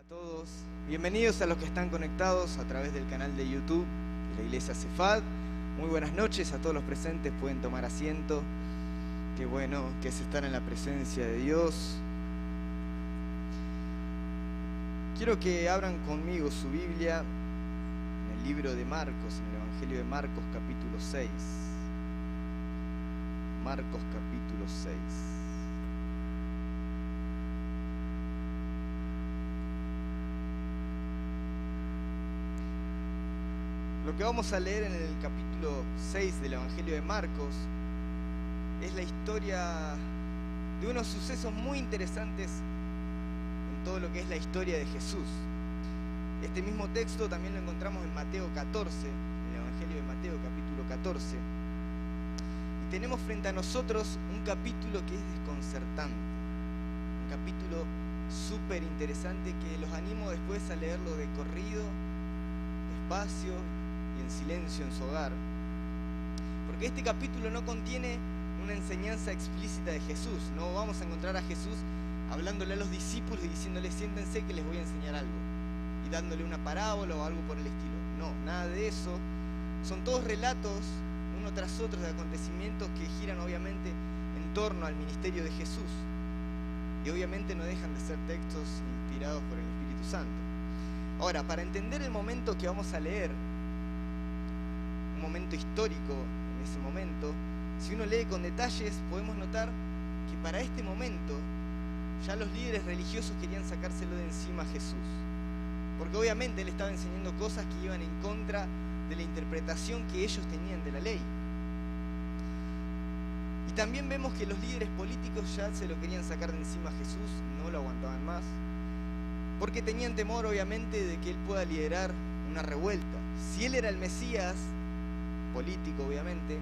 A todos, bienvenidos a los que están conectados a través del canal de YouTube de la Iglesia Cefad. Muy buenas noches a todos los presentes, pueden tomar asiento. Qué bueno que es estar en la presencia de Dios. Quiero que abran conmigo su Biblia en el libro de Marcos, en el Evangelio de Marcos capítulo 6. Marcos capítulo 6. Lo que vamos a leer en el capítulo 6 del Evangelio de Marcos es la historia de unos sucesos muy interesantes en todo lo que es la historia de Jesús. Este mismo texto también lo encontramos en Mateo 14, en el Evangelio de Mateo capítulo 14. Y tenemos frente a nosotros un capítulo que es desconcertante, un capítulo súper interesante que los animo después a leerlo de corrido, despacio y en silencio en su hogar, porque este capítulo no contiene una enseñanza explícita de Jesús. No vamos a encontrar a Jesús hablándole a los discípulos y diciéndole siéntense que les voy a enseñar algo, y dándole una parábola o algo por el estilo. No, nada de eso. Son todos relatos, uno tras otro, de acontecimientos que giran obviamente en torno al ministerio de Jesús, y obviamente no dejan de ser textos inspirados por el Espíritu Santo. Ahora, para entender el momento que vamos a leer, un momento histórico en ese momento, si uno lee con detalles, podemos notar que para este momento ya los líderes religiosos querían sacárselo de encima a Jesús, porque obviamente él estaba enseñando cosas que iban en contra de la interpretación que ellos tenían de la ley. Y también vemos que los líderes políticos ya se lo querían sacar de encima a Jesús, no lo aguantaban más, porque tenían temor obviamente de que él pueda liderar una revuelta. Si él era el Mesías político, obviamente,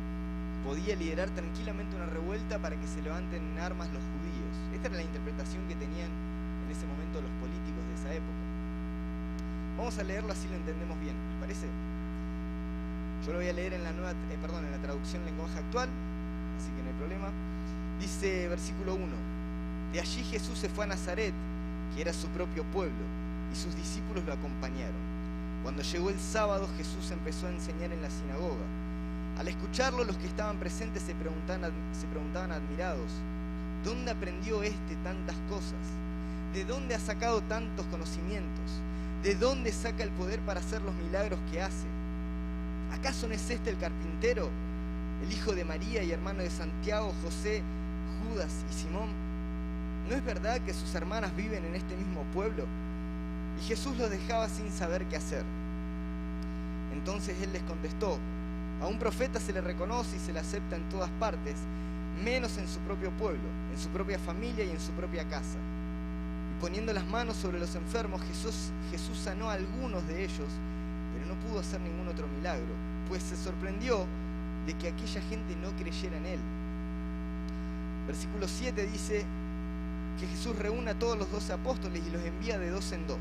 podía liderar tranquilamente una revuelta para que se levanten en armas los judíos. Esta era la interpretación que tenían en ese momento los políticos de esa época. Vamos a leerlo así lo entendemos bien, ¿les parece? Yo lo voy a leer en la en la traducción lenguaje actual, así que no hay problema. Dice versículo 1: De allí Jesús se fue a Nazaret, que era su propio pueblo, y sus discípulos lo acompañaron. Cuando llegó el sábado, Jesús empezó a enseñar en la sinagoga. Al escucharlo, los que estaban presentes se preguntaban admirados: ¿dónde aprendió este tantas cosas? ¿De dónde ha sacado tantos conocimientos? ¿De dónde saca el poder para hacer los milagros que hace? ¿Acaso no es este el carpintero, el hijo de María y hermano de Santiago, José, Judas y Simón? ¿No es verdad que sus hermanas viven en este mismo pueblo? Y Jesús los dejaba sin saber qué hacer. Entonces él les contestó: a un profeta se le reconoce y se le acepta en todas partes, menos en su propio pueblo, en su propia familia y en su propia casa. Y poniendo las manos sobre los enfermos, Jesús sanó a algunos de ellos, pero no pudo hacer ningún otro milagro, pues se sorprendió de que aquella gente no creyera en él. Versículo 7 dice que Jesús reúne a todos los 12 apóstoles y los envía de 2 en 2.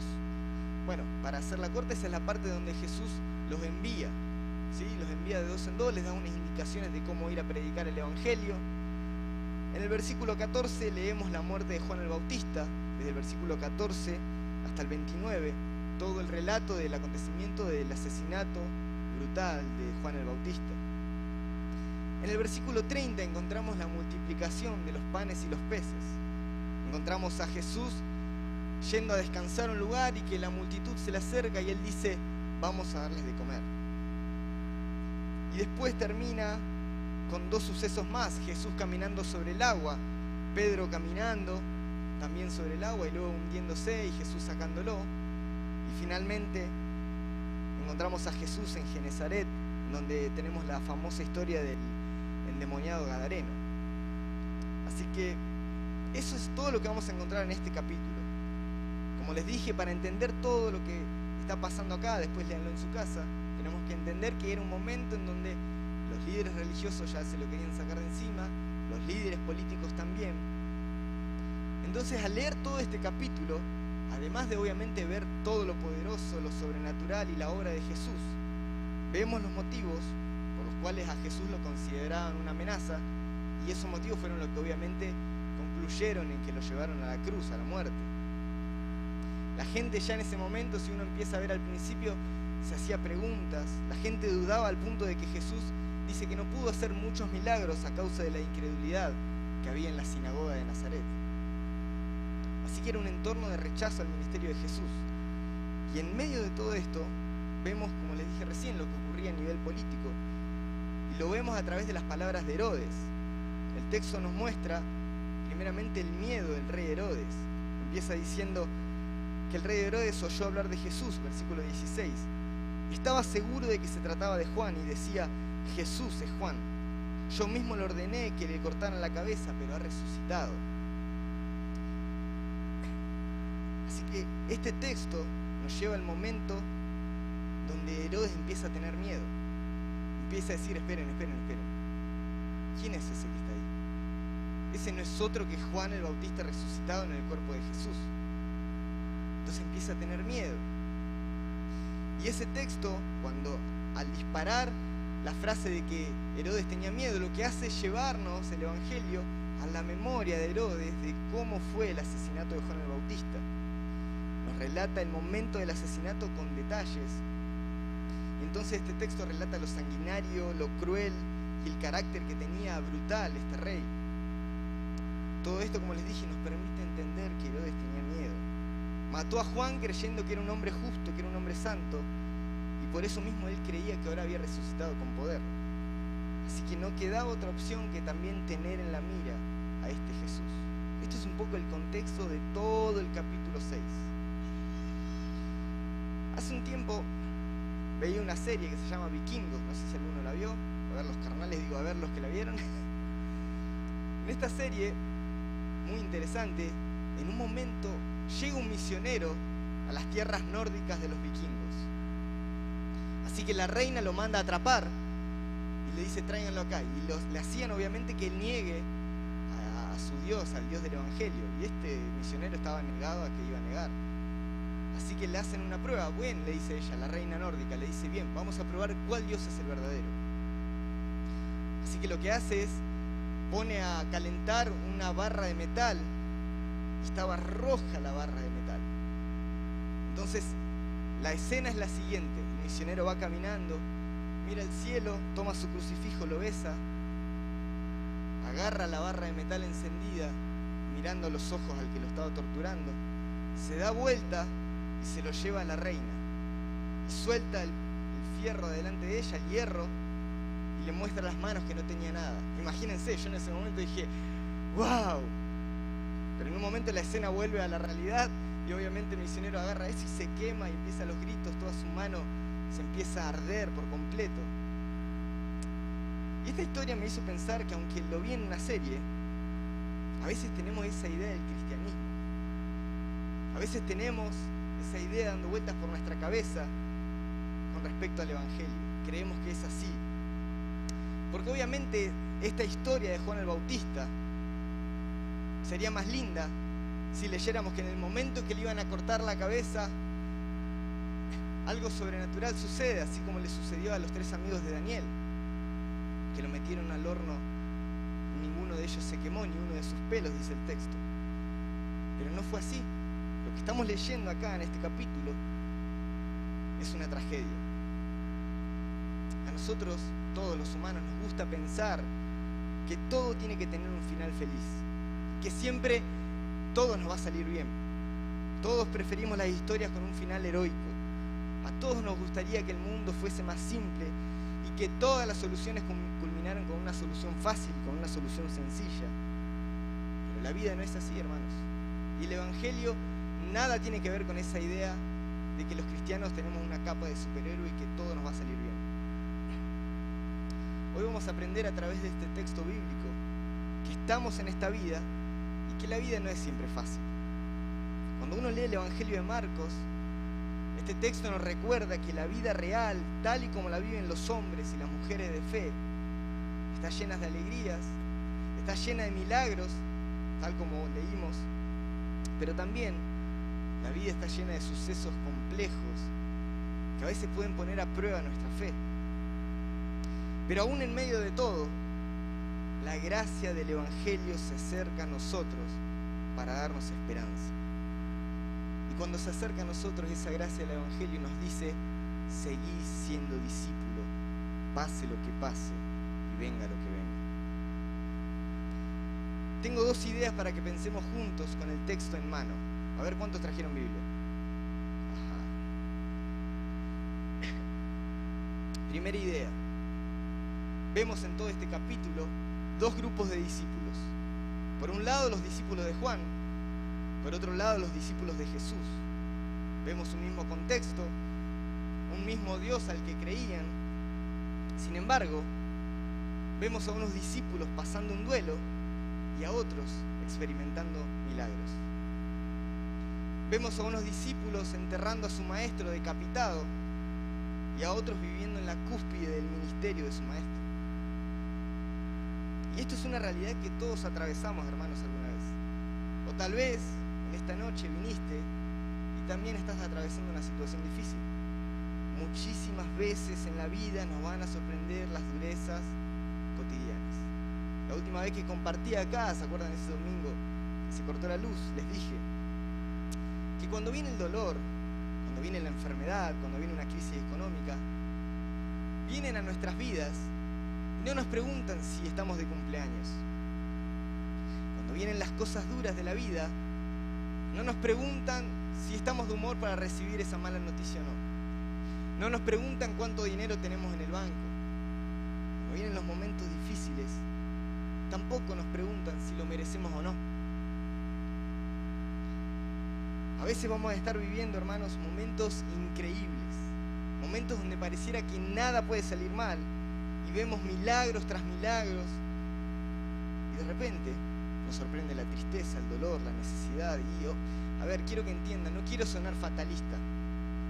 Bueno, para hacerla corta, esa es la parte donde Jesús los envía, ¿sí? Los envía de 2 en 2, les da unas indicaciones de cómo ir a predicar el Evangelio. En el versículo 14 leemos la muerte de Juan el Bautista, desde el versículo 14 hasta el 29, todo el relato del acontecimiento del asesinato brutal de Juan el Bautista. En el versículo 30 encontramos la multiplicación de los panes y los peces. Encontramos a Jesús yendo a descansar a un lugar y que la multitud se le acerca y él dice: vamos a darles de comer. Y después termina con 2 sucesos más: Jesús caminando sobre el agua, Pedro caminando también sobre el agua y luego hundiéndose y Jesús sacándolo. Y finalmente encontramos a Jesús en Genezaret, donde tenemos la famosa historia del endemoniado gadareno. Así que eso es todo lo que vamos a encontrar en este capítulo. Como les dije, para entender todo lo que está pasando acá, después léanlo en su casa, tenemos que entender que era un momento en donde los líderes religiosos ya se lo querían sacar de encima, los líderes políticos también. Entonces, al leer todo este capítulo, además de obviamente ver todo lo poderoso, lo sobrenatural y la obra de Jesús, vemos los motivos por los cuales a Jesús lo consideraban una amenaza, y esos motivos fueron los que obviamente concluyeron en que lo llevaron a la cruz, a la muerte. La gente ya en ese momento, si uno empieza a ver al principio, se hacía preguntas. La gente dudaba al punto de que Jesús dice que no pudo hacer muchos milagros a causa de la incredulidad que había en la sinagoga de Nazaret. Así que era un entorno de rechazo al ministerio de Jesús. Y en medio de todo esto, vemos, como les dije recién, lo que ocurría a nivel político. Y lo vemos a través de las palabras de Herodes. El texto nos muestra, primeramente, el miedo del rey Herodes. Empieza diciendo que el rey Herodes oyó hablar de Jesús, versículo 16. Estaba seguro de que se trataba de Juan y decía: Jesús es Juan. Yo mismo le ordené que le cortaran la cabeza, pero ha resucitado. Así que este texto nos lleva al momento donde Herodes empieza a tener miedo. Empieza a decir: esperen. ¿Quién es ese que está ahí? Ese no es otro que Juan el Bautista resucitado en el cuerpo de Jesús. Entonces empieza a tener miedo. Y ese texto, cuando al disparar la frase de que Herodes tenía miedo, lo que hace es llevarnos el Evangelio a la memoria de Herodes de cómo fue el asesinato de Juan el Bautista. Nos relata el momento del asesinato con detalles. Entonces este texto relata lo sanguinario, lo cruel y el carácter que tenía brutal este rey. Todo esto, como les dije, nos permite entender que Herodes tenía miedo. Mató a Juan creyendo que era un hombre justo, que era un hombre santo, y por eso mismo él creía que ahora había resucitado con poder. Así que no quedaba otra opción que también tener en la mira a este Jesús. Esto es un poco el contexto de todo el capítulo 6. Hace un tiempo veía una serie que se llama Vikingos, no sé si alguno la vio, a ver los carnales, digo, a ver los que la vieron. En esta serie, muy interesante, en un momento llega un misionero a las tierras nórdicas de los vikingos. Así que la reina lo manda a atrapar y le dice: tráiganlo acá. Y le hacían obviamente que él niegue a su Dios, al Dios del Evangelio. Y este misionero estaba negado a que iba a negar. Así que le hacen una prueba. Bueno, le dice ella, la reina nórdica, le dice: bien, vamos a probar cuál Dios es el verdadero. Así que lo que hace es, pone a calentar una barra de metal, y estaba roja la barra de metal. Entonces, la escena es la siguiente: el misionero va caminando, mira el cielo, toma su crucifijo, lo besa, agarra la barra de metal encendida, mirando a los ojos al que lo estaba torturando, se da vuelta y se lo lleva a la reina. Y suelta el fierro delante de ella, el hierro, y le muestra las manos que no tenía nada. Imagínense, yo en ese momento dije: ¡wow! Pero en un momento la escena vuelve a la realidad y obviamente el misionero agarra eso y se quema y empieza los gritos, toda su mano se empieza a arder por completo. Y esta historia me hizo pensar que aunque lo vi en una serie, a veces tenemos esa idea del cristianismo. A veces tenemos esa idea dando vueltas por nuestra cabeza con respecto al Evangelio. Creemos que es así. Porque obviamente esta historia de Juan el Bautista sería más linda si leyéramos que en el momento que le iban a cortar la cabeza, algo sobrenatural sucede, así como le sucedió a los 3 amigos de Daniel, que lo metieron al horno, ninguno de ellos se quemó, ni uno de sus pelos, dice el texto. Pero no fue así. Lo que estamos leyendo acá en este capítulo es una tragedia. A nosotros, todos los humanos, nos gusta pensar que todo tiene que tener un final feliz, que siempre todo nos va a salir bien. Todos preferimos las historias con un final heroico. A todos nos gustaría que el mundo fuese más simple y que todas las soluciones culminaran con una solución fácil, con una solución sencilla. Pero la vida no es así, hermanos. Y el Evangelio nada tiene que ver con esa idea de que los cristianos tenemos una capa de superhéroe y que todo nos va a salir bien. Hoy vamos a aprender a través de este texto bíblico que estamos en esta vida y que la vida no es siempre fácil. Cuando uno lee el Evangelio de Marcos, este texto nos recuerda que la vida real, tal y como la viven los hombres y las mujeres de fe, está llena de alegrías, está llena de milagros, tal como leímos, pero también la vida está llena de sucesos complejos que a veces pueden poner a prueba nuestra fe. Pero aún en medio de todo, la gracia del Evangelio se acerca a nosotros para darnos esperanza. Y cuando se acerca a nosotros esa gracia del Evangelio nos dice, seguí siendo discípulo, pase lo que pase y venga lo que venga. Tengo dos ideas para que pensemos juntos con el texto en mano. A ver cuántos trajeron Biblia. Ajá. Primera idea. Vemos en todo este capítulo dos grupos de discípulos. Por un lado los discípulos de Juan, por otro lado los discípulos de Jesús. Vemos un mismo contexto, un mismo Dios al que creían. Sin embargo, vemos a unos discípulos pasando un duelo y a otros experimentando milagros. Vemos a unos discípulos enterrando a su maestro decapitado y a otros viviendo en la cúspide del ministerio de su maestro. Y esto es una realidad que todos atravesamos, hermanos, alguna vez. O tal vez en esta noche viniste y también estás atravesando una situación difícil. Muchísimas veces en la vida nos van a sorprender las durezas cotidianas. La última vez que compartí acá, ¿se acuerdan ese domingo que se cortó la luz? Les dije que cuando viene el dolor, cuando viene la enfermedad, cuando viene una crisis económica, vienen a nuestras vidas y no nos preguntan si estamos de cumpleaños. Cuando vienen las cosas duras de la vida, no nos preguntan si estamos de humor para recibir esa mala noticia o no. No nos preguntan cuánto dinero tenemos en el banco. Cuando vienen los momentos difíciles, tampoco nos preguntan si lo merecemos o no. A veces vamos a estar viviendo, hermanos, momentos increíbles, momentos donde pareciera que nada puede salir mal y vemos milagros tras milagros y de repente nos sorprende la tristeza, el dolor, la necesidad. Y a ver, quiero que entiendan, no quiero sonar fatalista,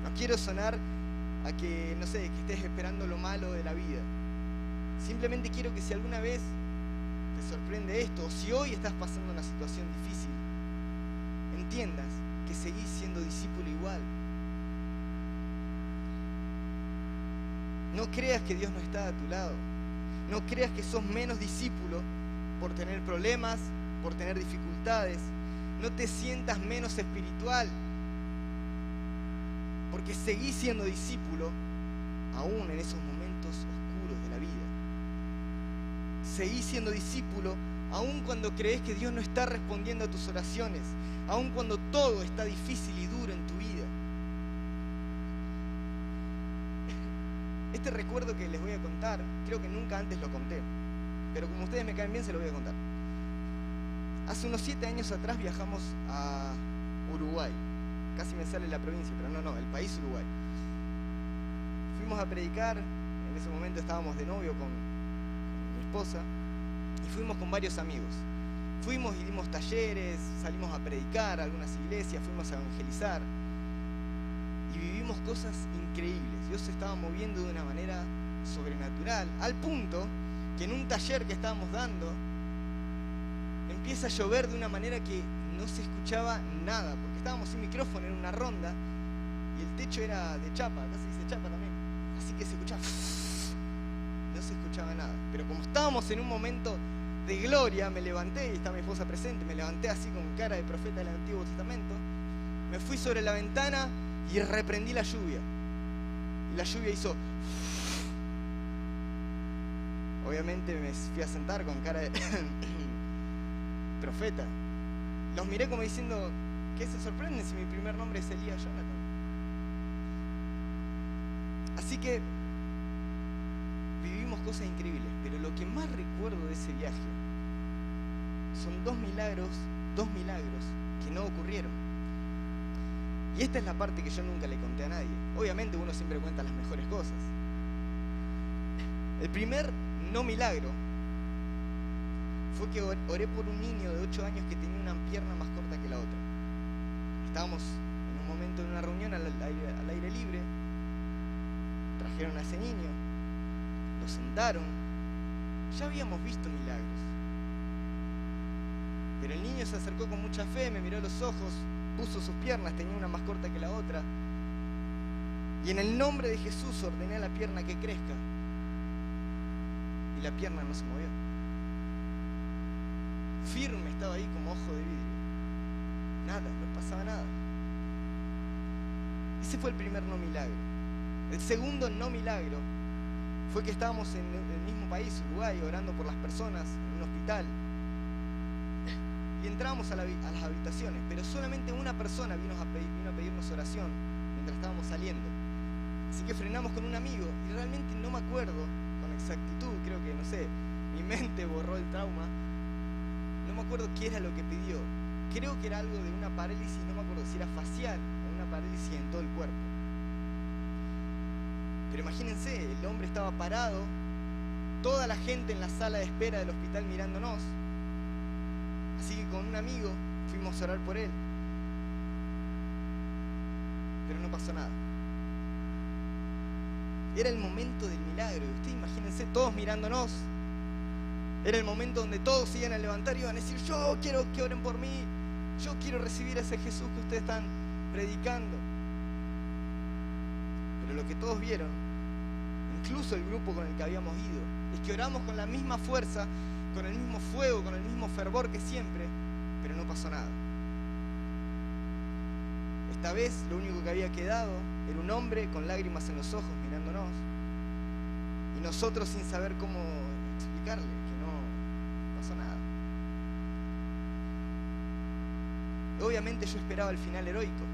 no quiero sonar a que, no sé, que estés esperando lo malo de la vida. Simplemente quiero que si alguna vez te sorprende esto, o si hoy estás pasando una situación difícil, entiendas que seguís siendo discípulo igual. No creas que Dios no está a tu lado. No creas que sos menos discípulo por tener problemas, por tener dificultades. No te sientas menos espiritual, porque seguís siendo discípulo aún en esos momentos oscuros de la vida. Seguís siendo discípulo aún cuando crees que Dios no está respondiendo a tus oraciones, aún cuando todo está difícil y duro en tu vida. Este recuerdo que les voy a contar, creo que nunca antes lo conté, pero como ustedes me caen bien, se lo voy a contar. Hace unos 7 años atrás viajamos a Uruguay. Casi me sale la provincia, pero no, el país Uruguay. Fuimos a predicar, en ese momento estábamos de novio con mi esposa, y fuimos con varios amigos. Fuimos y dimos talleres, salimos a predicar a algunas iglesias, fuimos a evangelizar, y vivimos cosas increíbles. Dios se estaba moviendo de una manera sobrenatural, al punto que en un taller que estábamos dando, empieza a llover de una manera que no se escuchaba nada, porque estábamos sin micrófono en una ronda y el techo era de chapa, acá se dice chapa también, así que se escuchaba, no se escuchaba nada. Pero como estábamos en un momento de gloria, me levanté, y está mi esposa presente, me levanté así con cara de profeta del Antiguo Testamento, me fui sobre la ventana y reprendí la lluvia, y la lluvia hizo, obviamente me fui a sentar con cara de profeta. Los miré como diciendo, ¿qué se sorprenden si mi primer nombre es Elías Jonathan? Así que vivimos cosas increíbles, pero lo que más recuerdo de ese viaje son dos milagros que no ocurrieron. Y esta es la parte que yo nunca le conté a nadie. Obviamente uno siempre cuenta las mejores cosas. El primer no milagro fue que oré por un niño de 8 años que tenía una pierna más corta que la otra. Estábamos en un momento en una reunión al aire libre, trajeron a ese niño, lo sentaron, ya habíamos visto milagros. Pero el niño se acercó con mucha fe, me miró a los ojos, puso sus piernas, tenía una más corta que la otra, y en el nombre de Jesús ordené a la pierna que crezca, y la pierna no se movió. Firme estaba ahí como ojo de vidrio. Nada, no pasaba nada. Ese fue el primer no milagro. El segundo no milagro fue que estábamos en el mismo país, Uruguay, orando por las personas en un hospital. Y entramos a las habitaciones, pero solamente una persona vino a pedirnos oración mientras estábamos saliendo. Así que frenamos con un amigo y realmente no me acuerdo con exactitud, creo que, no sé, mi mente borró el trauma. No me acuerdo qué era lo que pidió. Creo que era algo de una parálisis, no me acuerdo si era facial o una parálisis en todo el cuerpo. Pero imagínense, el hombre estaba parado, toda la gente en la sala de espera del hospital mirándonos. Así que con un amigo fuimos a orar por él. Pero no pasó nada. Era el momento del milagro. Ustedes imagínense, todos mirándonos. Era el momento donde todos se iban a levantar y iban a decir: yo quiero que oren por mí, yo quiero recibir a ese Jesús que ustedes están predicando. Pero lo que todos vieron, incluso el grupo con el que habíamos ido, es que oramos con la misma fuerza, con el mismo fuego, con el mismo fervor que siempre, pero no pasó nada. Esta vez lo único que había quedado era un hombre con lágrimas en los ojos mirándonos, y nosotros sin saber cómo explicarle que no pasó nada. Obviamente yo esperaba el final heroico,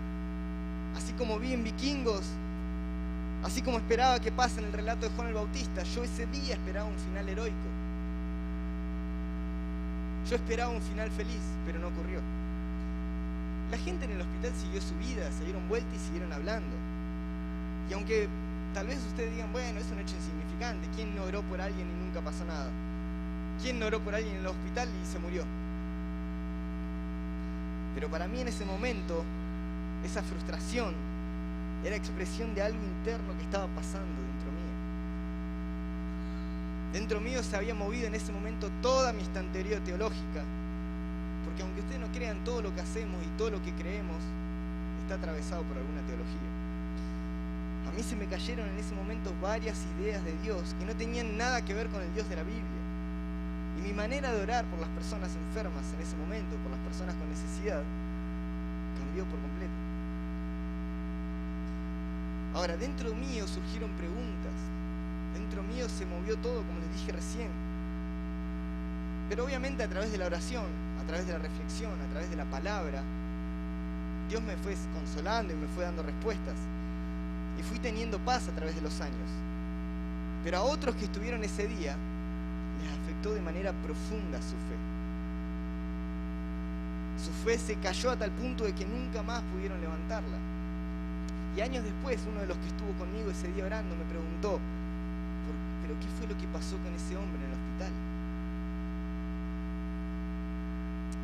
así como vi en Vikingos, así como esperaba que pase en el relato de Juan el Bautista. Yo ese día esperaba un final heroico. Yo esperaba un final feliz, pero no ocurrió. La gente en el hospital siguió su vida, se dieron vuelta y siguieron hablando. Y aunque tal vez ustedes digan: bueno, es un hecho insignificante, ¿quién no oró por alguien y nunca pasó nada? ¿Quién no oró por alguien en el hospital y se murió? Pero para mí en ese momento, esa frustración era expresión de algo interno que estaba pasando dentro mío. Dentro mío se había movido en ese momento toda mi estantería teológica, porque aunque ustedes no crean, todo lo que hacemos y todo lo que creemos está atravesado por alguna teología. A mí se me cayeron en ese momento varias ideas de Dios que no tenían nada que ver con el Dios de la Biblia. Y mi manera de orar por las personas enfermas en ese momento, por las personas con necesidad, cambió por completo. Ahora, dentro mío surgieron preguntas. Dentro mío se movió todo, como les dije recién. Pero obviamente a través de la oración, a través de la reflexión, a través de la palabra, Dios me fue consolando y me fue dando respuestas. Y fui teniendo paz a través de los años. Pero a otros que estuvieron ese día, les afectó de manera profunda su fe. Su fe se cayó a tal punto de que nunca más pudieron levantarla. Y años después, uno de los que estuvo conmigo ese día orando me preguntó: ¿pero qué fue lo que pasó con ese hombre en el hospital?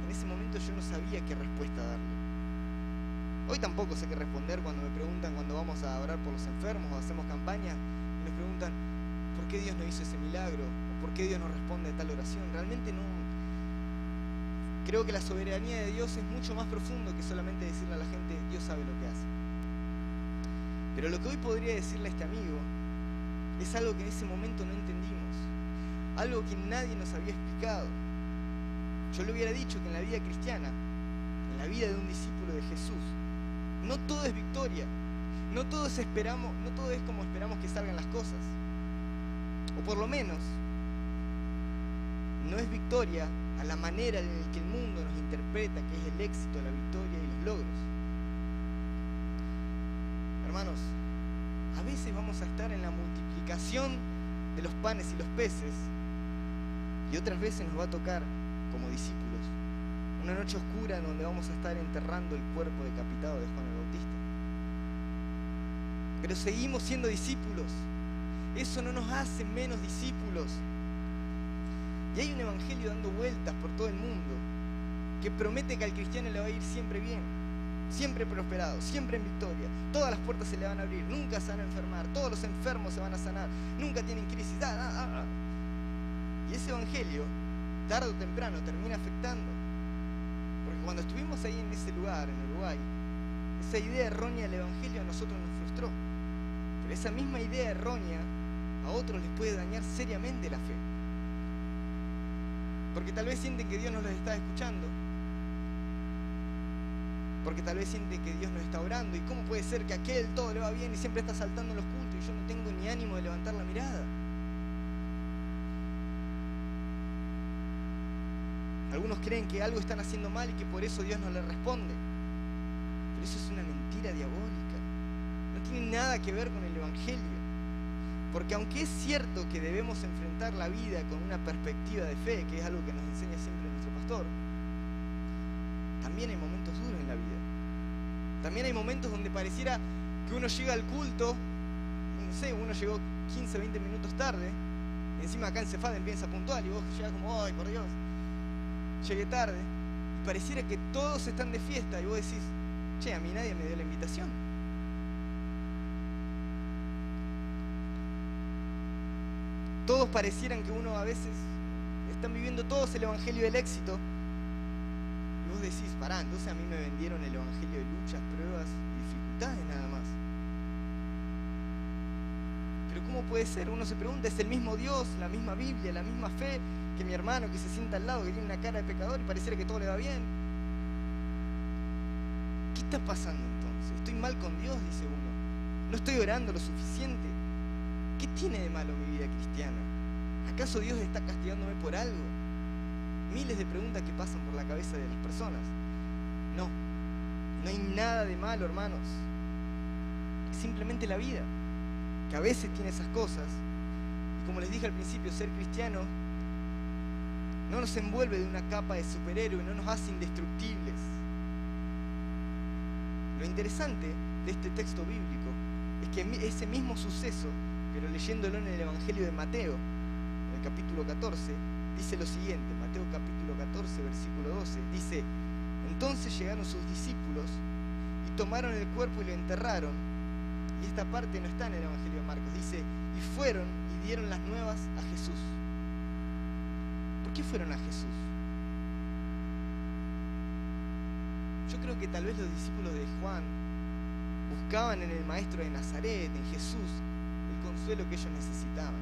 En ese momento yo no sabía qué respuesta darle. Hoy tampoco sé qué responder cuando me preguntan, cuando vamos a orar por los enfermos o hacemos campañas y nos preguntan ¿por qué Dios no hizo ese milagro? ¿O por qué Dios no responde a tal oración? Realmente no. Creo que la soberanía de Dios es mucho más profundo que solamente decirle a la gente: Dios sabe lo que hace. Pero lo que hoy podría decirle a este amigo es algo que en ese momento no entendimos, algo que nadie nos había explicado. Yo le hubiera dicho que en la vida cristiana, en la vida de un discípulo de Jesús, no todo es victoria, no todo es como esperamos que salgan las cosas. O por lo menos, no es victoria a la manera en la que el mundo nos interpreta que es el éxito, la victoria y los logros. Hermanos, a veces vamos a estar en la multiplicación de los panes y los peces, y otras veces nos va a tocar, como discípulos, una noche oscura en donde vamos a estar enterrando el cuerpo decapitado de Juan el Bautista. Pero seguimos siendo discípulos. Eso no nos hace menos discípulos. Y hay un evangelio dando vueltas por todo el mundo que promete que al cristiano le va a ir siempre bien, siempre prosperado, siempre en victoria. Todas las puertas se le van a abrir, nunca se van a enfermar, todos los enfermos se van a sanar, nunca tienen crisis. Y ese evangelio, tarde o temprano, termina afectando. Porque cuando estuvimos ahí en ese lugar, en Uruguay, esa idea errónea del evangelio a nosotros nos frustró. Pero esa misma idea errónea a otros les puede dañar seriamente la fe. Porque tal vez sienten que Dios no los está escuchando. porque tal vez siente que Dios no está orando. ¿Y cómo puede ser que a aquel todo le va bien y siempre está saltando en los cultos y yo no tengo ni ánimo de levantar la mirada? Algunos creen que algo están haciendo mal y que por eso Dios no les responde. Pero eso es una mentira diabólica. No tiene nada que ver con el Evangelio. Porque aunque es cierto que debemos enfrentar la vida con una perspectiva de fe, que es algo que nos enseña siempre nuestro pastor, también hay momentos duros en la vida. También hay momentos donde pareciera que uno llega al culto, no sé, uno llegó 15, 20 minutos tarde, y encima acá en Cefad empieza puntual y vos llegás como, ¡ay, por Dios! Llegué tarde, y pareciera que todos están de fiesta, y vos decís, che, a mí nadie me dio la invitación. Todos parecieran que uno a veces están viviendo todos el evangelio del éxito, y vos decís, pará, entonces a mí me vendieron el evangelio de luchas, pruebas y dificultades nada más. Pero ¿cómo puede ser? Uno se pregunta, ¿es el mismo Dios, la misma Biblia, la misma fe que mi hermano que se sienta al lado, que tiene una cara de pecador y pareciera que todo le va bien? ¿Qué está pasando entonces? ¿Estoy mal con Dios?, dice uno. ¿No estoy orando lo suficiente? ¿Qué tiene de malo mi vida cristiana? ¿Acaso Dios está castigándome por algo? Miles de preguntas que pasan por la cabeza de las personas. No, no hay nada de malo, hermanos. Es simplemente la vida, que a veces tiene esas cosas. Y como les dije al principio, ser cristiano no nos envuelve de una capa de superhéroe, no nos hace indestructibles. Lo interesante de este texto bíblico es que ese mismo suceso, pero leyéndolo en el Evangelio de Mateo, en el capítulo 14, dice lo siguiente. Mateo capítulo 14, versículo 12, dice: entonces llegaron sus discípulos y tomaron el cuerpo y lo enterraron. Y esta parte no está en el Evangelio de Marcos. Dice, y fueron y dieron las nuevas a Jesús. ¿Por qué fueron a Jesús? Yo creo que tal vez los discípulos de Juan buscaban en el Maestro de Nazaret, en Jesús, el consuelo que ellos necesitaban.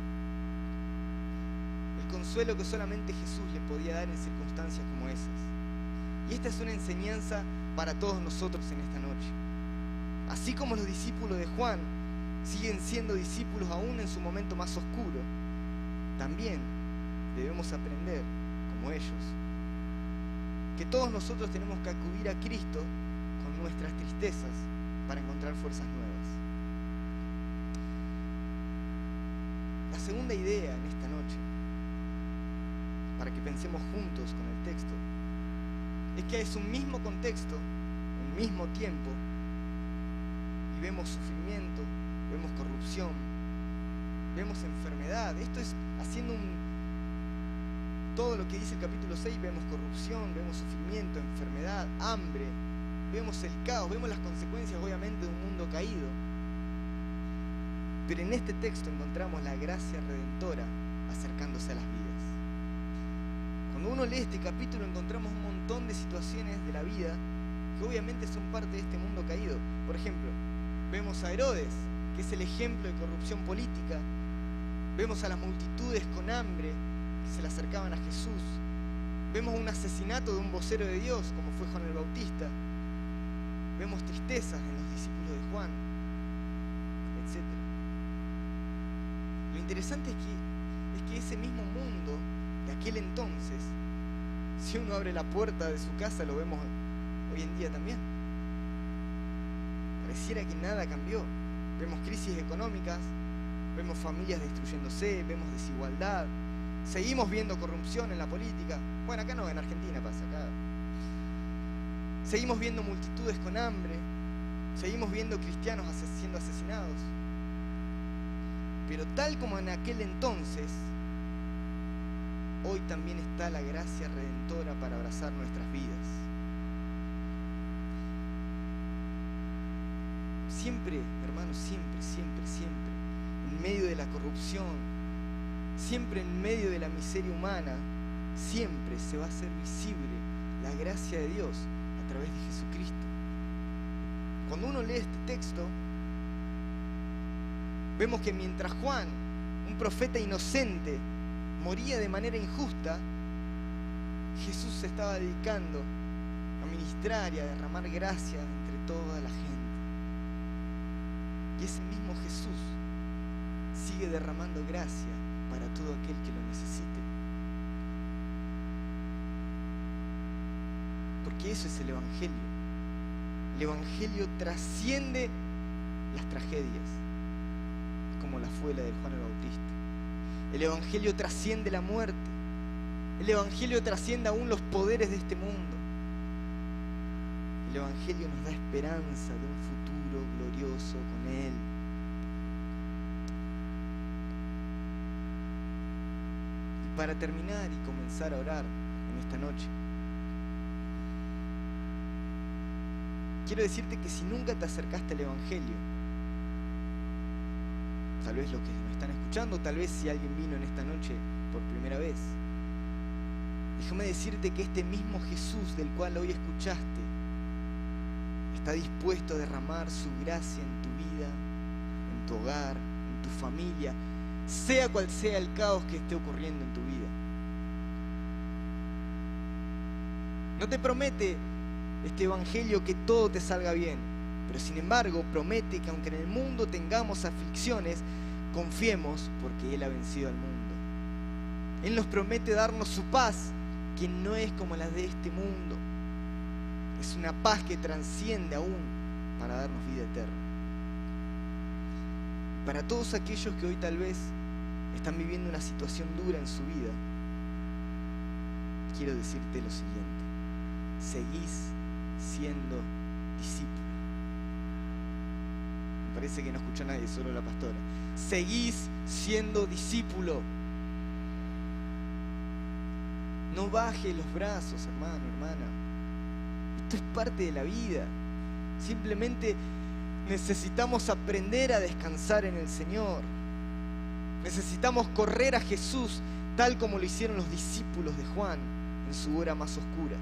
El consuelo que solamente Jesús les podía dar en circunstancias como esas. Y esta es una enseñanza para todos nosotros en esta noche. Así como los discípulos de Juan siguen siendo discípulos aún en su momento más oscuro, también debemos aprender, como ellos, que todos nosotros tenemos que acudir a Cristo con nuestras tristezas para encontrar fuerzas nuevas. La segunda idea en esta noche, para que pensemos juntos con el texto, es que es un mismo contexto, un mismo tiempo, y vemos sufrimiento, vemos corrupción, vemos enfermedad. Esto es haciendo todo lo que dice el capítulo 6, vemos corrupción, vemos sufrimiento, enfermedad, hambre, vemos el caos, vemos las consecuencias obviamente de un mundo caído. Pero en este texto encontramos la gracia redentora acercándose a las vidas. Cuando uno lee este capítulo encontramos un montón de situaciones de la vida que obviamente son parte de este mundo caído. Por ejemplo, vemos a Herodes, que es el ejemplo de corrupción política. Vemos a las multitudes con hambre que se le acercaban a Jesús. Vemos un asesinato de un vocero de Dios, como fue Juan el Bautista. Vemos tristezas en los discípulos de Juan, etc. Lo interesante es que ese mismo mundo de aquel entonces, si uno abre la puerta de su casa, lo vemos hoy en día también. Pareciera que nada cambió. Vemos crisis económicas, vemos familias destruyéndose, vemos desigualdad, seguimos viendo corrupción en la política. Bueno, acá no, en Argentina pasa, acá. Seguimos viendo multitudes con hambre, seguimos viendo cristianos siendo asesinados. Pero tal como en aquel entonces, hoy también está la gracia redentora para abrazar nuestras vidas. Siempre, hermanos, siempre, en medio de la corrupción, siempre en medio de la miseria humana, siempre se va a hacer visible la gracia de Dios a través de Jesucristo. Cuando uno lee este texto, vemos que mientras Juan, un profeta inocente, moría de manera injusta, Jesús se estaba dedicando a ministrar y a derramar gracia entre toda la gente. Y ese mismo Jesús sigue derramando gracia para todo aquel que lo necesite. Porque eso es el Evangelio. El Evangelio trasciende las tragedias, como la fue la de Juan el Bautista. El Evangelio trasciende la muerte. El Evangelio trasciende aún los poderes de este mundo. El Evangelio nos da esperanza de un futuro glorioso con Él. Y para terminar y comenzar a orar en esta noche, quiero decirte que si nunca te acercaste al Evangelio, tal vez los que me están escuchando, tal vez si alguien vino en esta noche por primera vez, déjame decirte que este mismo Jesús del cual hoy escuchaste está dispuesto a derramar su gracia en tu vida, en tu hogar, en tu familia, sea cual sea el caos que esté ocurriendo en tu vida. No te promete este Evangelio que todo te salga bien, pero sin embargo promete que aunque en el mundo tengamos aflicciones, confiemos porque Él ha vencido al mundo. Él nos promete darnos su paz, que no es como la de este mundo. Es una paz que trasciende aún para darnos vida eterna. Para todos aquellos que hoy tal vez están viviendo una situación dura en su vida, quiero decirte lo siguiente: seguís siendo discípulo. Me parece que no escucha a nadie, solo la pastora. Seguís siendo discípulo. No bajes los brazos, hermano, hermana. Esto es parte de la vida. Simplemente necesitamos aprender a descansar en el Señor. Necesitamos correr a Jesús tal como lo hicieron los discípulos de Juan en su hora más oscura.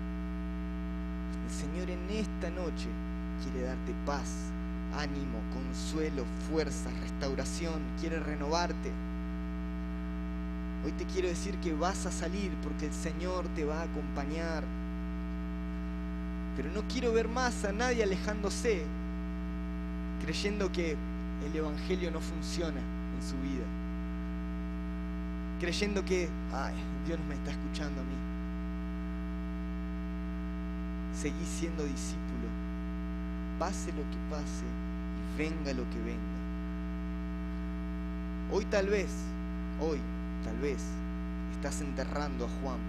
El Señor en esta noche quiere darte paz, ánimo, consuelo, fuerza, restauración. Quiere renovarte. Hoy te quiero decir que vas a salir porque el Señor te va a acompañar. Pero no quiero ver más a nadie alejándose, creyendo que el Evangelio no funciona en su vida. Creyendo que, Dios no me está escuchando a mí. Seguí siendo discípulo, pase lo que pase y venga lo que venga. Hoy tal vez estás enterrando a Juan,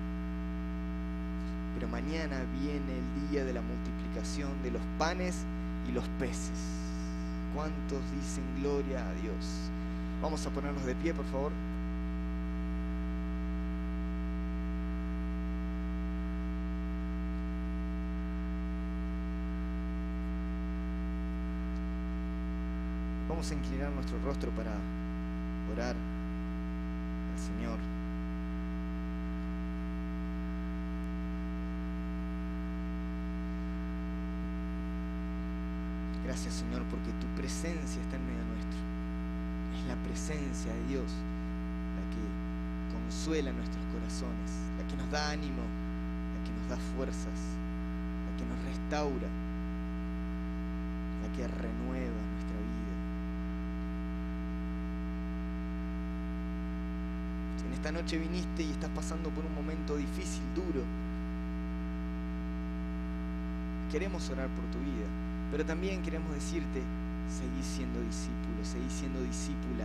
pero mañana viene el día de la multiplicación de los panes y los peces. ¿Cuántos dicen gloria a Dios? Vamos a ponernos de pie, por favor. Vamos a inclinar nuestro rostro para orar al Señor. Gracias, Señor, porque tu presencia está en medio nuestro. Es la presencia de Dios la que consuela nuestros corazones, la que nos da ánimo, la que nos da fuerzas, la que nos restaura, la que renueva nuestra vida. Si en esta noche viniste y estás pasando por un momento difícil, duro, queremos orar por tu vida. Pero también queremos decirte, seguí siendo discípulo, seguí siendo discípula.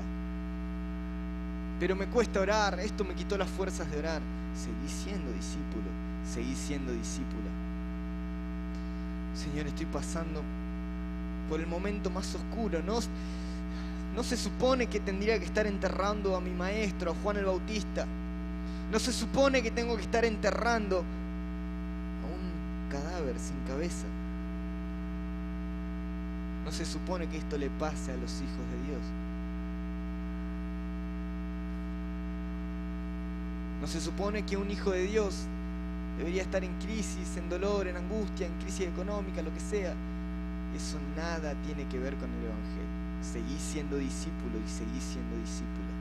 Pero me cuesta orar, esto me quitó las fuerzas de orar. Seguí siendo discípulo, seguí siendo discípula. Señor, estoy pasando por el momento más oscuro. No se supone que tendría que estar enterrando a mi maestro, a Juan el Bautista. No se supone que tengo que estar enterrando a un cadáver sin cabeza. No se supone que esto le pase a los hijos de Dios. No se supone que un hijo de Dios debería estar en crisis, en dolor, en angustia, en crisis económica, lo que sea. Eso nada tiene que ver con el Evangelio. Seguí siendo discípulo y seguí siendo discípula.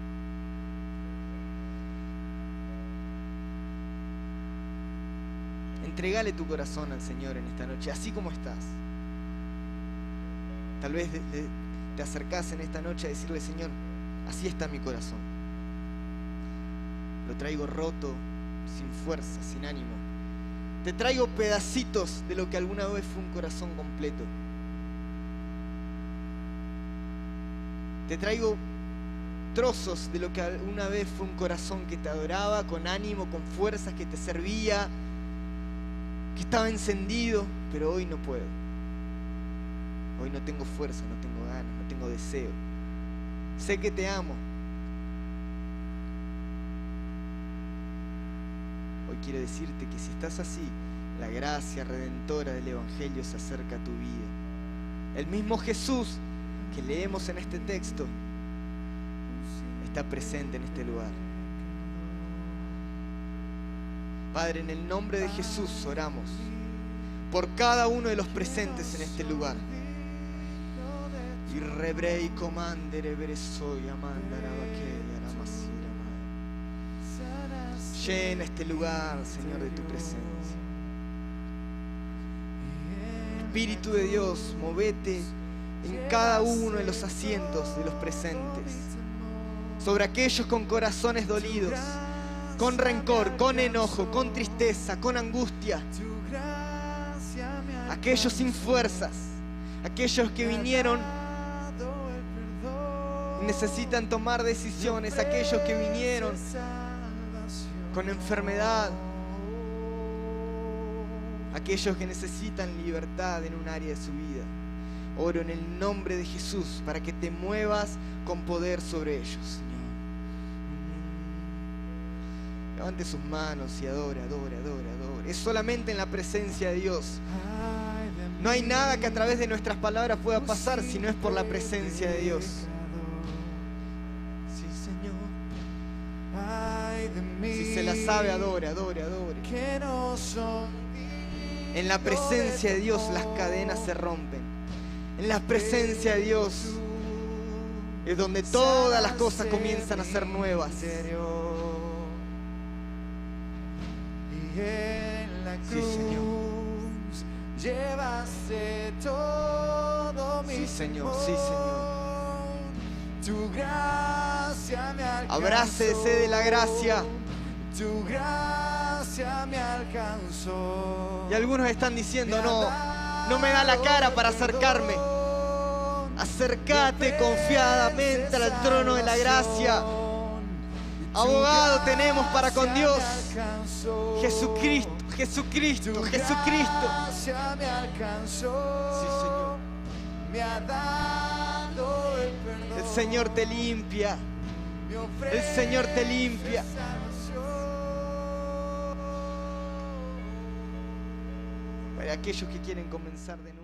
Entregale tu corazón al Señor en esta noche, así como estás. Tal vez te acercás en esta noche a decirle: Señor, así está mi corazón. Lo traigo roto, sin fuerza, sin ánimo. Te traigo pedacitos de lo que alguna vez fue un corazón completo. Te traigo trozos de lo que alguna vez fue un corazón que te adoraba con ánimo, con fuerzas, que te servía, que estaba encendido, pero hoy no puedo. Hoy no tengo fuerza, no tengo ganas, no tengo deseo. Sé que te amo. Hoy quiero decirte que si estás así, la gracia redentora del Evangelio se acerca a tu vida. El mismo Jesús que leemos en este texto está presente en este lugar. Padre, en el nombre de Jesús oramos por cada uno de los presentes en este lugar. Y rebrei comandere beresoy amandara vaqueya la masira madre. Llena este lugar, Señor, de tu presencia. Espíritu de Dios, movete en cada uno de los asientos de los presentes, sobre aquellos con corazones dolidos, con rencor, con enojo, con tristeza, con angustia, aquellos sin fuerzas, aquellos que vinieron y necesitan tomar decisiones, aquellos que vinieron con enfermedad, aquellos que necesitan libertad en un área de su vida. Oro en el nombre de Jesús para que te muevas con poder sobre ellos, Señor. Levante sus manos y adore, adore, adore, adore. Es solamente en la presencia de Dios. No hay nada que a través de nuestras palabras pueda pasar si no es por la presencia de Dios. Sí, Señor. Si se la sabe, adore, adore, adore. En la presencia de Dios las cadenas se rompen. En la presencia de Dios es donde todas las cosas comienzan a ser nuevas. Sí, Señor. Llevaste todo mi sí, Señor, sí, Señor. Tu gracia me alcanzó. Abrácese de la gracia. Tu gracia me alcanzó. Y algunos están diciendo: no me da la cara para acercarme. Acércate confiadamente al trono de la gracia. Abogado tenemos para con Dios. Jesucristo, Jesucristo, Jesucristo. Sí, Señor. El Señor te limpia. El Señor te limpia. Para aquellos que quieren comenzar de nuevo.